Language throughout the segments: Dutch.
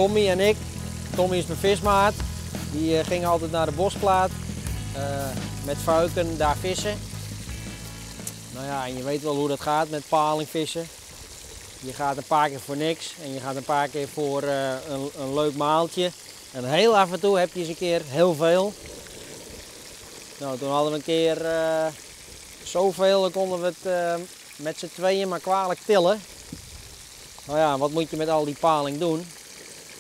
Tommy en ik. Tommy is mijn vismaat. Die ging altijd naar de bosplaat met fuiken daar vissen. Nou ja, en je weet wel hoe dat gaat met palingvissen. Je gaat een paar keer voor niks en je gaat een paar keer voor een leuk maaltje. En heel af en toe heb je eens een keer heel veel. Nou, toen hadden we een keer zoveel, dan konden we het met z'n tweeën maar kwalijk tillen. Nou ja, wat moet je met al die paling doen?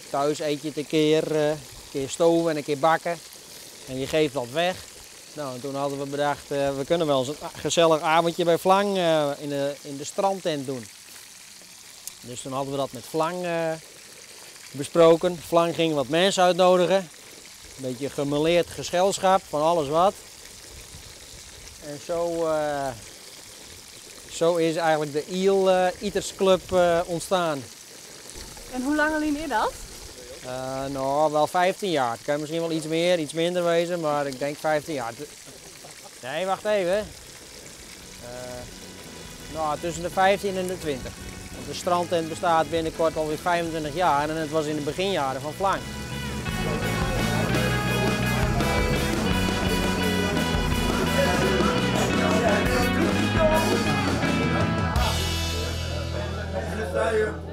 Thuis eet je het een keer stoven en een keer bakken. En je geeft dat weg. Nou, toen hadden we bedacht, we kunnen wel eens een gezellig avondje bij Vlang in de strandtent doen. Dus toen hadden we dat met Vlang besproken. Vlang ging wat mensen uitnodigen. Een beetje gemêleerd gezelschap, van alles wat. En zo is eigenlijk de Eel-Eaters Club ontstaan. En hoe lang alleen is dat? Nou, wel 15 jaar. Het kan misschien wel iets meer, iets minder wezen, maar ik denk 15 jaar. Nee, wacht even. Nou, tussen de 15 en de 20. Want de strandtent bestaat binnenkort alweer 25 jaar en het was in de beginjaren van Vlang. Ja.